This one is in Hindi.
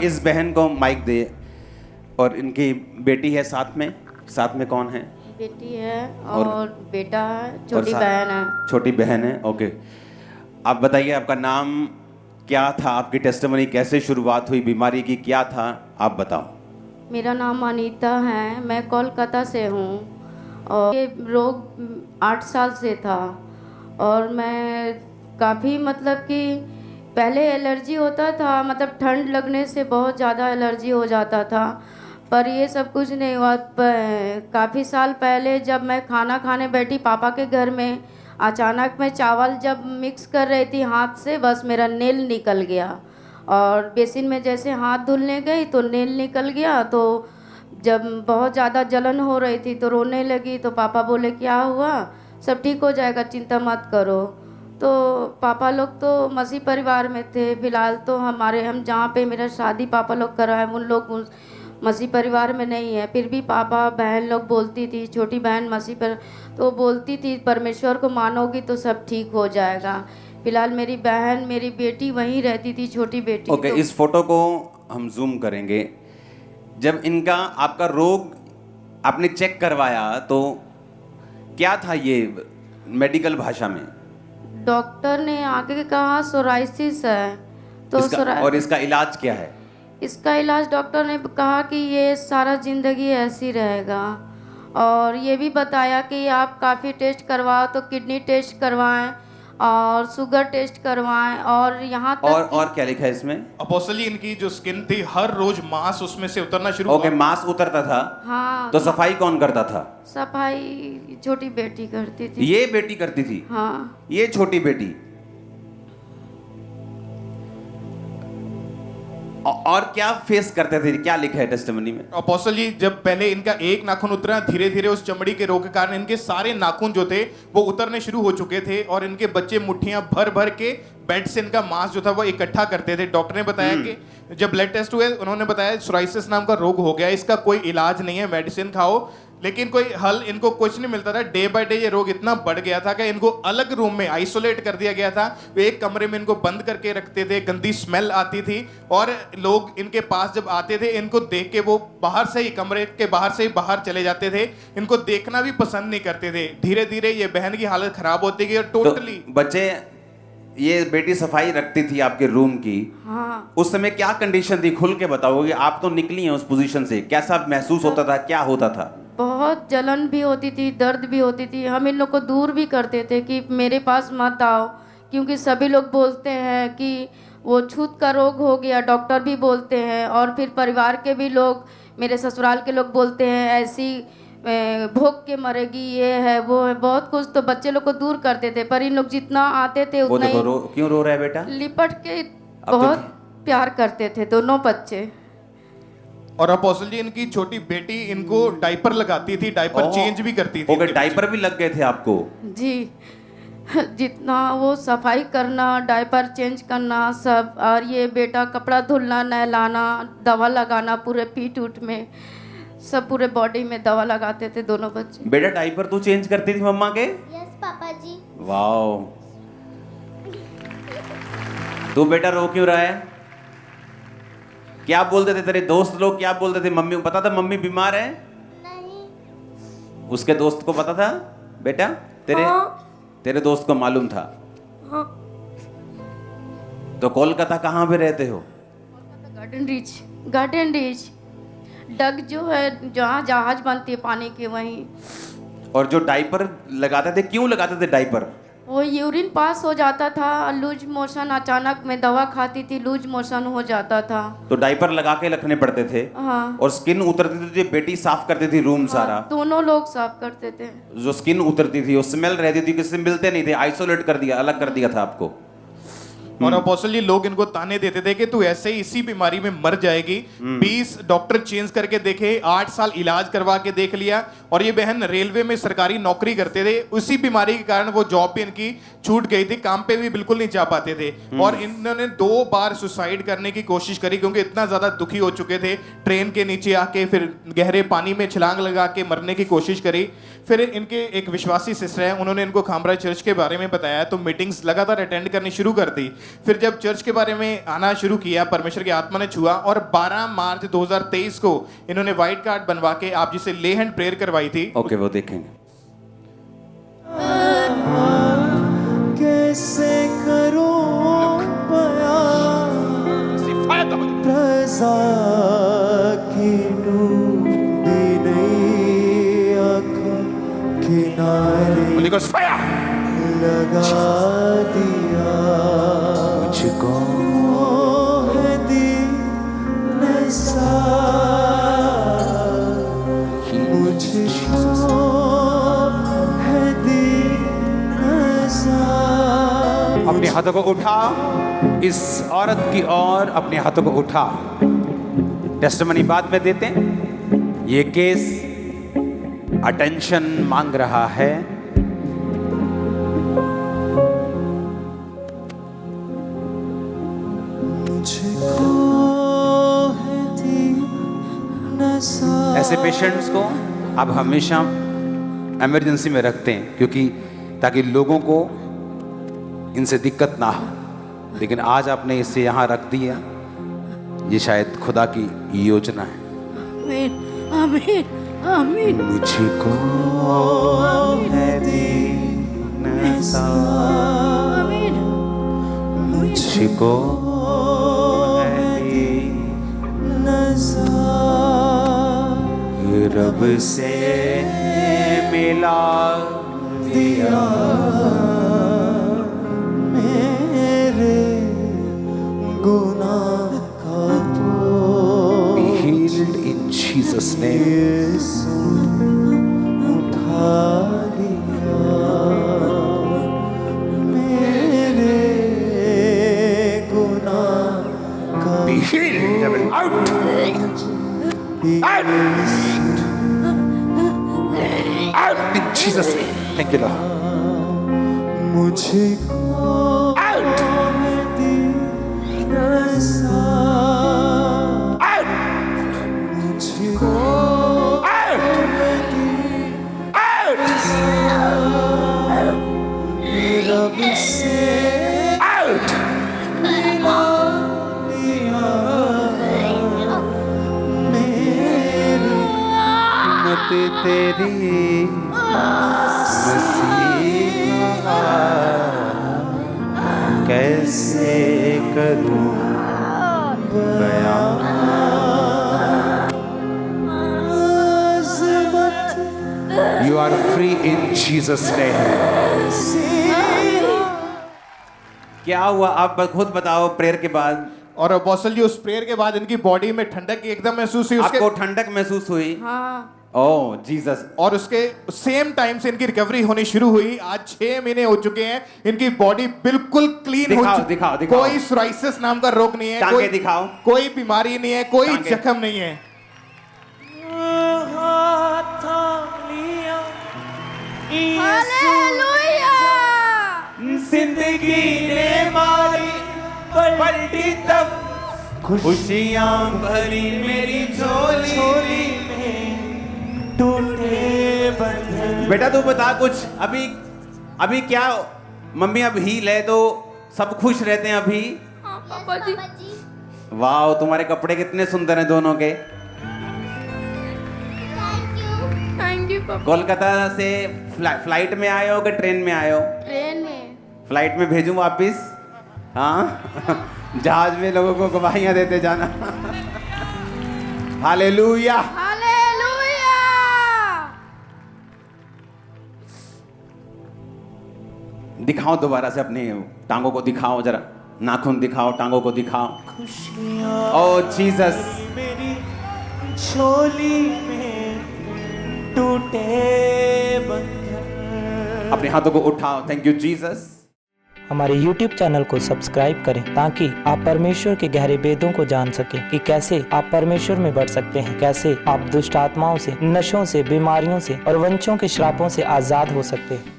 इस बहन को माइक दे। और इनकी बेटी है साथ में कौन है? बेटी है और बेटा है, छोटी बहन है। छोटी बहन है, ओके। आप बताइए आपका नाम क्या था, आपकी टेस्टिमनी कैसे शुरुआत हुई, बीमारी की क्या था, आप बताओ। मेरा नाम अनीता है, मैं कोलकाता से हूँ और ये रोग 8 साल से था। और मैं काफ़ी मतलब कि पहले एलर्जी होता था, मतलब ठंड लगने से बहुत ज़्यादा एलर्जी हो जाता था, पर ये सब कुछ नहीं हुआ। काफ़ी साल पहले जब मैं खाना खाने बैठी पापा के घर में, अचानक मैं चावल जब मिक्स कर रही थी हाथ से, बस मेरा नेल निकल गया। और बेसिन में जैसे हाथ धुलने गई तो नेल निकल गया। तो जब बहुत ज़्यादा जलन हो रही थी तो रोने लगी। तो पापा बोले क्या हुआ, सब ठीक हो जाएगा, चिंता मत करो। तो पापा लोग तो मसीह परिवार में थे फिलहाल, तो हम जहाँ पे मेरा शादी पापा लोग कराए उन लोग मसीह परिवार में नहीं है। फिर भी पापा बहन लोग बोलती थी, छोटी बहन मसीह पर तो बोलती थी परमेश्वर को मानोगी तो सब ठीक हो जाएगा। फिलहाल मेरी बहन मेरी बेटी वहीं रहती थी, छोटी बेटी। ओके, तो इस फोटो को हम जूम करेंगे। जब इनका आपका रोग आपने चेक करवाया तो क्या था ये मेडिकल भाषा में? डॉक्टर ने आके कहा सोराइसिस है। तो और इसका इलाज क्या है? इसका इलाज डॉक्टर ने कहा कि ये सारा ज़िंदगी ऐसी रहेगा। और ये भी बताया कि आप काफ़ी टेस्ट करवाओ, तो किडनी टेस्ट करवाएं और शुगर टेस्ट करवाएं और यहाँ तक और क्या लिखा है इसमें? अपोस्टल जी, इनकी जो स्किन थी हर रोज मांस उसमें से उतरना शुरू ओके, हुआ। मांस उतरता था। हाँ। तो सफाई कौन करता था? सफाई छोटी बेटी करती थी। ये बेटी करती थी? हाँ। ये छोटी बेटी। और क्या फेस करते थे, क्या लिखा है टेस्टिमनी में? अपोस्टल जी, जब पहले इनका एक नाखून उतरा, धीरे धीरे उस चमड़ी के रोग के कारण इनके सारे नाखून जो थे वो उतरने शुरू हो चुके थे। और इनके बच्चे मुट्ठियां भर भर के बेड से इनका मांस जो था वो इकट्ठा करते थे। डॉक्टर ने बताया कि जब ब्लड टेस्ट हुए उन्होंने बताया सोराइसिस नाम का रोग हो गया, इसका कोई इलाज नहीं है, मेडिसिन खाओ, लेकिन कोई हल इनको कुछ नहीं मिलता था। डे बाय डे ये रोग इतना बढ़ गया था कि इनको अलग रूम में आइसोलेट कर दिया गया था। वे एक कमरे में इनको बंद करके रखते थे, गंदी स्मेल आती थी और लोग इनके पास जब आते थे इनको देख के वो बाहर से ही, कमरे के बाहर से ही बाहर चले जाते थे, इनको देखना भी पसंद नहीं करते थे। धीरे धीरे ये बहन की हालत खराब होती गई और टोटली तो बच्चे, ये बेटी सफाई रखती थी आपके रूम की। हाँ। उस समय क्या कंडीशन थी, खुल के बताओगे? आप तो निकली हैं उस पोजीशन से, कैसा महसूस होता था, क्या होता था? बहुत जलन भी होती थी, दर्द भी होती थी। हम इन लोग को दूर भी करते थे कि मेरे पास मत आओ, क्योंकि सभी लोग बोलते हैं कि वो छूत का रोग हो गया, डॉक्टर भी बोलते हैं। और फिर परिवार के भी लोग, मेरे ससुराल के लोग बोलते हैं ऐसी भोग के मरेगी, ये है वो है, बहुत कुछ। तो बच्चे लोग को दूर करते थे, पर इन लोग जितना आते थे वो उतना देखो ही क्यों रो रहा है बेटा? लिपट के तो बहुत प्यार करते थे दोनों बच्चे। और अपोस्टल जी, इनकी छोटी बेटी इनको डायपर लगाती थी, डायपर चेंज भी करती थी। ओके, डायपर भी लग गए थे आपको? जी, जितना वो सफाई करना, डायपर चेंज करना सब, और ये बेटा कपड़ा धुलना, नहलाना, दवा लगाना, पूरे पीठ उठ में सब, पूरे बॉडी में दवा लगाते थे दोनों बच्चे। बेटा डायपर तू चेंज करती थी मम्मा के? यस पापा जी। वाओ। तू बेटा रो क्यों रहा है? क्या बोलते थे तेरे दोस्त लोग, क्या बोलते थे? मम्मी को पता था मम्मी बीमार है? नहीं। उसके दोस्त को पता था बेटा? तेरे दोस्त को मालूम था? हाँ। तो कोलकाता कहाँ पे रहते हो? गार्डन रीच डग जो है जहाँ जहाज बनती है पानी के, वहीं। और जो डायपर लगाते थे, क्यों लगाते थे डायपर? वो यूरिन पास हो जाता था, लूज मोशन, अचानक मैं दवा खाती थी, लूज मोशन हो जाता था, तो डायपर लगा के रखने पड़ते थे। हाँ। और स्किन उतरती थी, बेटी साफ करती थी रूम सारा। दोनों लोग साफ करते थे। जो स्किन उतरती थी, वो स्मेल रहती थी, किसी से मिलते नहीं थे, आइसोलेट कर दिया, अलग कर दिया था आपको। और अपोस्टल जी, लोग इनको ताने देते थे कि तू ऐसे ही इसी बीमारी में मर जाएगी। 20 डॉक्टर चेंज करके देखे, 8 साल इलाज करवा के देख लिया। और ये बहन रेलवे में सरकारी नौकरी करते थे, उसी बीमारी के कारण वो जॉब भी इनकी छूट गई थी, काम पे भी बिल्कुल नहीं जा पाते थे। और इन्होंने 2 बार सुसाइड करने की कोशिश करी, क्योंकि इतना ज्यादा दुखी हो चुके थे। ट्रेन के नीचे आके फिर गहरे पानी में छलांग लगा के मरने की कोशिश करी। फिर इनके एक विश्वासी सिस्टर है, उन्होंने इनको खामरा चर्च के बारे में बताया, तो मीटिंग्स लगातार अटेंड करनी शुरू कर दी। फिर जब चर्च के बारे में आना शुरू किया, परमेश्वर की आत्मा ने छुआ और 12 मार्च 2023 को इन्होंने व्हाइट कार्ड बनवा के आप जिसे ले हैंड प्रेयर करवाई थी। ओके, वो देखेंगे। कैसे करूं रज़ा की डूबी नहीं आँखों किनारे लगा दिया मुझको है दीन सा मुझको है दीन सा। अपने हाथों को उठा, इस औरत की ओर अपने हाथों को उठा। टेस्टिमनी बाद में देते हैं। ये केस अटेंशन मांग रहा है। ऐसे पेशेंट्स को आप हमेशा इमरजेंसी में रखते हैं, क्योंकि ताकि लोगों को इनसे दिक्कत ना हो। लेकिन आज आपने इसे यहाँ रख दिया, ये शायद खुदा की योजना है। आमीन आमीन आमीन। मुझको है दीन सा, आमीन। मुझको है दीन सा, रब से मिला दिया गुनाह का Be healed in Jesus' name. उठा लिया मेरे गुनाह का। Be healed, devil. Out! Out! Out in Jesus' name. Thank you, Lord. मुझको Out! मुझको रब से मिला दिया मेरी मत तेरी मसीहा, कैसे करूं बयां। You are free in Jesus' name. क्या हुआ आप खुद बताओ प्रेयर के बाद। और अपोस्टल जी उस प्रेयर के बाद इनकी बॉडी में ठंडक एकदम महसूस हुई। आपको ठंडक महसूस हुई? हाँ। ओह जीसस। और उसके सेम टाइम से इनकी रिकवरी होनी शुरू हुई। आज 6 महीने हो चुके हैं, इनकी बॉडी बिल्कुल क्लीन हो चुकी। दिखाओ दिखाओ। कोई सोराइसिस नाम का रोग नहीं है, टांगे दिखाओ। कोई बीमारी नहीं है, कोई जख्म नहीं है। हालेलुया। जिंदगी ने मारी पलटी तब खुशियां भरी मेरी झोली में टूटे बंधन। बेटा तू बता कुछ। अभी क्या मम्मी अब हील है तो सब खुश रहते हैं अभी? पापा जी। वाह, तुम्हारे कपड़े कितने सुंदर हैं दोनों के। थैंक यू पापा। कोलकाता से फ्लाइट में आए हो कि ट्रेन में आए हो? ट्रेन में। फ्लाइट में भेजूं वापिस? हाँ जहाज में लोगों को गवाहियां देते जाना। हालेलुया। हालेलुया। दिखाओ दोबारा से अपने टांगों को दिखाओ, जरा नाखून दिखाओ, टांगों को दिखाओ। ओह जीसस। मेरी झोली में टूटे बंधन। अपने हाथों को उठाओ। Thank you Jesus. हमारे YouTube चैनल को सब्सक्राइब करें ताकि आप परमेश्वर के गहरे वेदों को जान सकें कि कैसे आप परमेश्वर में बढ़ सकते हैं, कैसे आप दुष्ट आत्माओं से, नशों से, बीमारियों से और वंशों के श्रापों से आजाद हो सकते हैं।